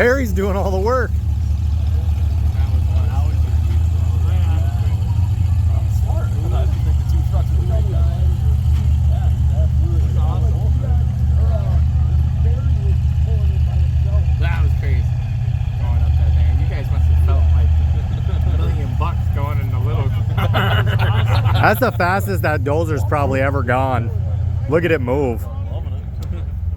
Barry's doing all the work. That was crazy. Going up that thing. You guys must have felt like $1 million going in the little car. That's the fastest that dozer's probably ever gone. Look at it move.